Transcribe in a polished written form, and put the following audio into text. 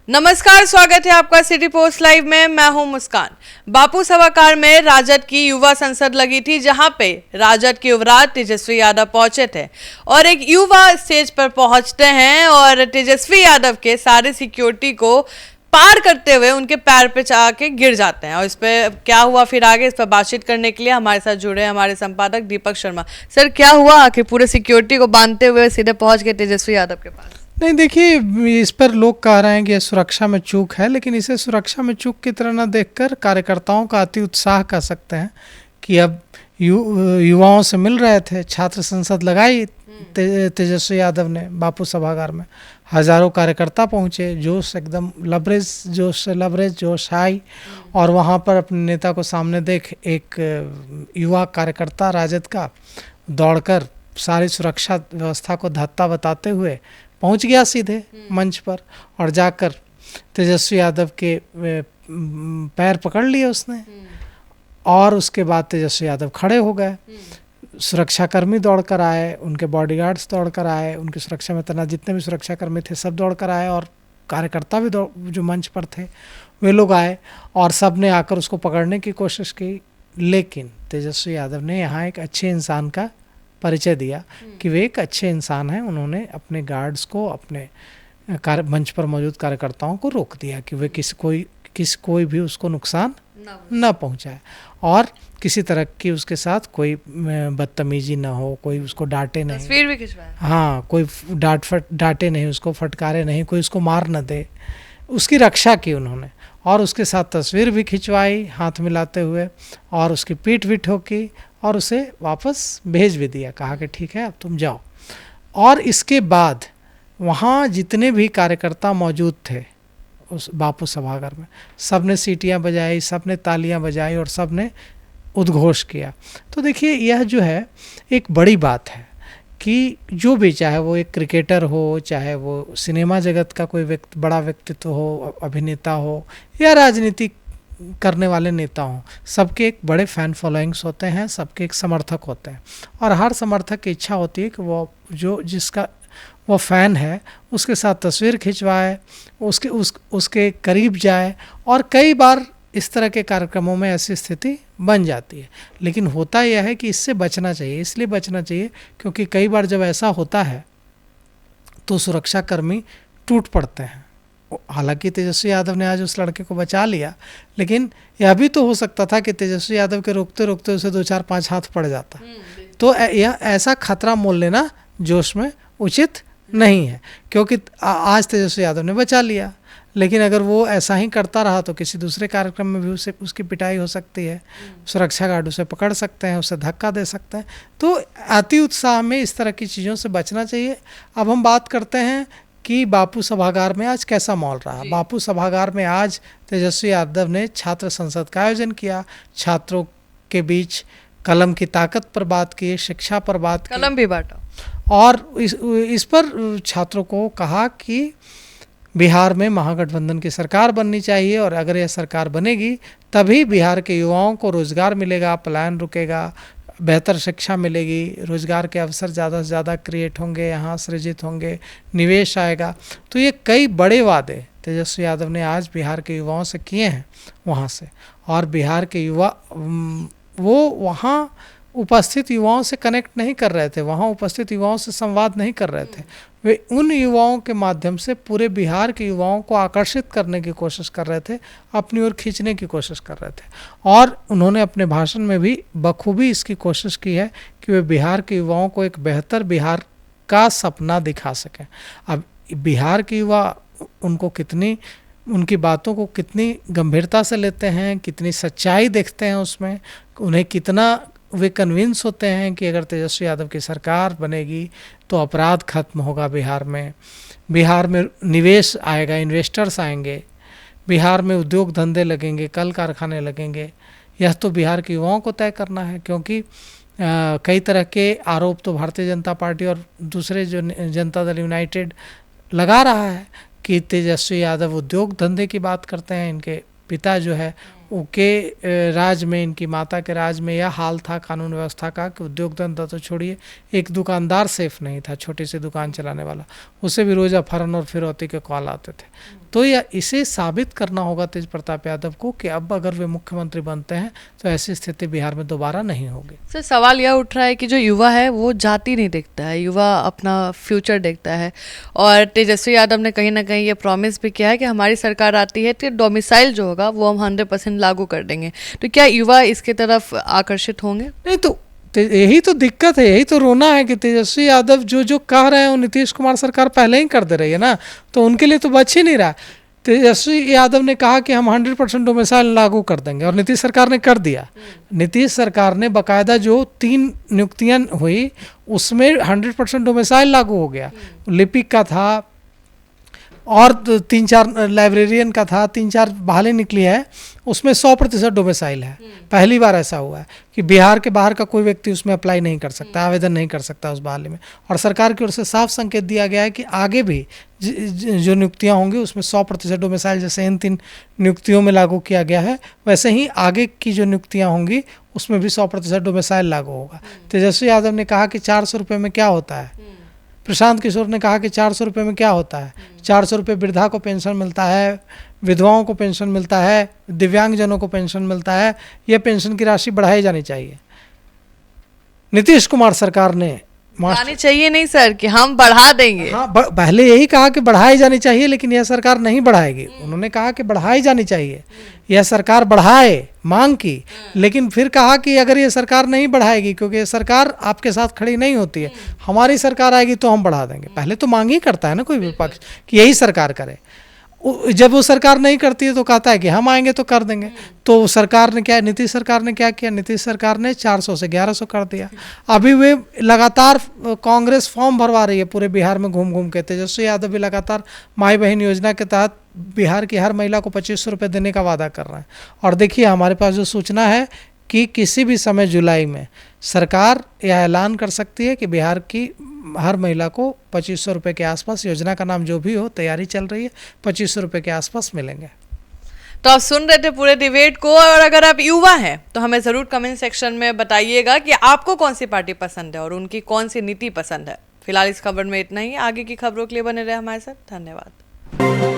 नमस्कार, स्वागत है आपका सिटी पोस्ट लाइव में। मैं हूं मुस्कान। बापू सभागार में राजद की युवा संसद लगी थी, जहां पे राजद के युवराज तेजस्वी यादव पहुंचे थे और एक युवा स्टेज पर पहुंचते हैं और तेजस्वी यादव के सारे सिक्योरिटी को पार करते हुए उनके पैर पे आके गिर जाते हैं। और इस पे क्या हुआ फिर आगे, इस पर बातचीत करने के लिए हमारे साथ जुड़े हैं हमारे संपादक दीपक शर्मा। सर, क्या हुआ कि पूरे सिक्योरिटी को बांधते हुए सीधे पहुंच गए तेजस्वी यादव के पास? नहीं, देखिए, इस पर लोग कह रहे हैं कि यह सुरक्षा में चूक है, लेकिन इसे सुरक्षा में चूक की तरह न देखकर कार्यकर्ताओं का अति उत्साह कह सकते हैं कि अब युवाओं से मिल रहे थे। छात्र संसद लगाई तेजस्वी यादव ने बापू सभागार में, हजारों कार्यकर्ता पहुंचे, जोश एकदम लबरेज जोश आई। और वहां पर अपने नेता को सामने देख एक युवा कार्यकर्ता राजद का दौड़कर सारी सुरक्षा व्यवस्था को धत्ता बताते हुए पहुंच गया सीधे मंच पर और जाकर तेजस्वी यादव के पैर पकड़ लिए उसने। और उसके बाद तेजस्वी यादव खड़े हो गए। सुरक्षाकर्मी दौड़कर आए, उनके बॉडीगार्ड्स दौड़कर आए, उनकी सुरक्षा में तैनात जितने भी सुरक्षाकर्मी थे सब दौड़कर आए, और कार्यकर्ता भी जो मंच पर थे वे लोग आए और सब ने आकर उसको पकड़ने की कोशिश की। लेकिन तेजस्वी यादव ने यहाँ एक अच्छे इंसान का परिचय दिया कि वे एक अच्छे इंसान हैं। उन्होंने अपने गार्ड्स को, अपने मंच पर मौजूद कार्यकर्ताओं को रोक दिया कि वे कोई भी उसको नुकसान न पहुंचाए और किसी तरह की उसके साथ कोई बदतमीजी ना हो, कोई उसको डांटे नहीं। तस्वीर भी खिंचवाया। हाँ, कोई डांटे नहीं, उसको फटकारे नहीं, कोई उसको मार न दे, उसकी रक्षा की उन्होंने। और उसके साथ तस्वीर भी खिंचवाई हाथ मिलाते हुए, और उसकी पीठ भी ठोकी और उसे वापस भेज भी दिया, कहा कि ठीक है अब तुम जाओ। और इसके बाद वहाँ जितने भी कार्यकर्ता मौजूद थे उस बापू सभागार में, सब ने सीटियाँ बजाई, सब ने तालियाँ बजाई और सब ने उद्घोष किया। तो देखिए, यह जो है एक बड़ी बात है कि जो भी, चाहे वो एक क्रिकेटर हो, चाहे वो सिनेमा जगत का कोई बड़ा व्यक्तित्व हो, अभिनेता हो, या राजनीति करने वाले नेता हों, सबके एक बड़े फ़ैन फॉलोइंग्स होते हैं, सबके एक समर्थक होते हैं। और हर समर्थक की इच्छा होती है कि वो जिसका वो फ़ैन है उसके साथ तस्वीर खिंचवाए, उसके करीब जाए। और कई बार इस तरह के कार्यक्रमों में ऐसी स्थिति बन जाती है, लेकिन होता यह है कि इससे बचना चाहिए। इसलिए बचना चाहिए क्योंकि कई बार जब ऐसा होता है तो सुरक्षाकर्मी टूट पड़ते हैं। हालांकि तेजस्वी यादव ने आज उस लड़के को बचा लिया, लेकिन यह भी तो हो सकता था कि तेजस्वी यादव के रोकते रोकते उसे 2-4-5 हाथ पड़ जाता। तो यह ऐसा खतरा मोल लेना जोश में उचित नहीं है, क्योंकि आज तेजस्वी यादव ने बचा लिया, लेकिन अगर वो ऐसा ही करता रहा तो किसी दूसरे कार्यक्रम में भी उसकी पिटाई हो सकती है। सुरक्षा गार्ड उसे पकड़ सकते हैं, उसे धक्का दे सकते हैं। तो अति उत्साह में इस तरह की चीज़ों से बचना चाहिए। अब हम बात करते हैं कि बापू सभागार में आज कैसा माहौल रहा। बापू सभागार में आज तेजस्वी यादव ने छात्र संसद का आयोजन किया। छात्रों के बीच कलम की ताकत पर बात की, शिक्षा पर बात की, कलम भी बांटा, और इस पर छात्रों को कहा कि बिहार में महागठबंधन की सरकार बननी चाहिए, और अगर यह सरकार बनेगी तभी बिहार के युवाओं को रोज़गार मिलेगा, पलायन रुकेगा, बेहतर शिक्षा मिलेगी, रोज़गार के अवसर ज़्यादा से ज़्यादा क्रिएट होंगे, यहाँ सृजित होंगे, निवेश आएगा। तो ये कई बड़े वादे तेजस्वी यादव ने आज बिहार के युवाओं से किए हैं वहाँ से। और बिहार के युवा वो वहाँ उपस्थित युवाओं से कनेक्ट नहीं कर रहे थे, वहाँ उपस्थित युवाओं से संवाद नहीं कर रहे थे। वे उन युवाओं के माध्यम से पूरे बिहार के युवाओं को आकर्षित करने की कोशिश कर रहे थे, अपनी ओर खींचने की कोशिश कर रहे थे। और उन्होंने अपने भाषण में भी बखूबी इसकी कोशिश की है कि वे बिहार के युवाओं को एक बेहतर बिहार का सपना दिखा सकें। अब बिहार के युवा उनकी बातों को कितनी गंभीरता से लेते हैं, कितनी सच्चाई देखते हैं उसमें, उन्हें कितना वे कन्विंस होते हैं कि अगर तेजस्वी यादव की सरकार बनेगी तो अपराध खत्म होगा बिहार में निवेश आएगा, इन्वेस्टर्स आएंगे, बिहार में उद्योग धंधे लगेंगे, कल कारखाने लगेंगे। यह तो बिहार के युवाओं को तय करना है, क्योंकि कई तरह के आरोप तो भारतीय जनता पार्टी और दूसरे जो जनता दल यूनाइटेड लगा रहा है कि तेजस्वी यादव उद्योग धंधे की बात करते हैं, इनके पिता जो है के राज में, इनकी माता के राज में यह हाल था कानून व्यवस्था का कि उद्योग धंधा तो छोड़िए, एक दुकानदार सेफ नहीं था, छोटी सी दुकान चलाने वाला, उसे भी रोज़ अपहरण और फिरौती के कॉल आते थे। तो यह इसे साबित करना होगा तेज प्रताप यादव को कि अब अगर वे मुख्यमंत्री बनते हैं तो ऐसी स्थिति बिहार में दोबारा नहीं होगी। सर, सवाल यह उठ रहा है कि जो युवा है वो जाति नहीं देखता है, युवा अपना फ्यूचर देखता है। और तेजस्वी यादव ने कहीं ना कहीं ये प्रॉमिस भी किया है कि हमारी सरकार आती है तो डोमिसाइल जो होगा वो हम 100% लागू कर देंगे। तो क्या युवा इसके तरफ आकर्षित होंगे? नहीं, तो यही तो दिक्कत है, यही तो रोना है कि तेजस्वी यादव जो कह रहे हैं वो नीतीश कुमार सरकार पहले ही कर दे रही है ना, तो उनके लिए तो बच ही नहीं रहा। तेजस्वी यादव ने कहा कि हम 100% डोमिसाइल लागू कर देंगे और नीतीश सरकार ने कर दिया। नीतीश सरकार ने बाकायदा जो 3 नियुक्तियां हुई उसमें 100% डोमिसाइल लागू हो गया। लिपिक का था और 3-4 लाइब्रेरियन का था, 3-4 बहाली निकली है, उसमें 100% डोमिसाइल है। पहली बार ऐसा हुआ है कि बिहार के बाहर का कोई व्यक्ति उसमें अप्लाई नहीं कर सकता, आवेदन नहीं कर सकता उस बहाली में। और सरकार की ओर से साफ संकेत दिया गया है कि आगे भी जो नियुक्तियां होंगी उसमें 100% डोमिसाइल, जैसे इन 3 नियुक्तियों में लागू किया गया है, वैसे ही आगे की जो नियुक्तियां होंगी उसमें भी 100% डोमिसाइल लागू होगा। तेजस्वी यादव ने कहा कि 400 रुपये में क्या होता है, प्रशांत किशोर ने कहा कि 400 रुपये में क्या होता है, 400 रुपये वृद्धा को पेंशन मिलता है, विधवाओं को पेंशन मिलता है, दिव्यांगजनों को पेंशन मिलता है, यह पेंशन की राशि बढ़ाई जानी चाहिए। नीतीश कुमार सरकार ने बढ़ानी चाहिए नहीं सर कि हम बढ़ा देंगे। हाँ, पहले यही कहा कि बढ़ाई जानी चाहिए, लेकिन यह सरकार नहीं बढ़ाएगी। उन्होंने कहा कि बढ़ाई जानी चाहिए, यह सरकार बढ़ाए, मांग की, लेकिन फिर कहा कि अगर ये सरकार नहीं बढ़ाएगी, क्योंकि ये सरकार आपके साथ खड़ी नहीं होती है, हमारी सरकार आएगी तो हम बढ़ा देंगे। पहले तो मांग ही करता है ना कोई विपक्ष कि यही सरकार करे। जब वो सरकार नहीं करती है तो कहता है कि हम आएंगे तो कर देंगे। तो सरकार ने क्या, नीतीश सरकार ने क्या किया, नीतीश सरकार ने 400 से 1100 कर दिया। अभी वे लगातार कांग्रेस फॉर्म भरवा रही है पूरे बिहार में घूम घूम के। तेजस्वी यादव भी लगातार माई बहन योजना के तहत बिहार की हर महिला को 2500 रुपये देने का वादा कर रहे हैं। और देखिए, हमारे पास जो सूचना है कि किसी भी समय जुलाई में सरकार यह ऐलान कर सकती है कि बिहार की हर महिला को 2500 रुपये के आसपास, योजना का नाम जो भी हो, तैयारी चल रही है, 2500 रुपये के आसपास मिलेंगे। तो आप सुन रहे थे पूरे डिबेट को, और अगर आप युवा हैं तो हमें ज़रूर कमेंट सेक्शन में बताइएगा कि आपको कौन सी पार्टी पसंद है और उनकी कौन सी नीति पसंद है। फिलहाल इस खबर में इतना ही। आगे की खबरों के लिए बने रहे हमारे साथ। धन्यवाद।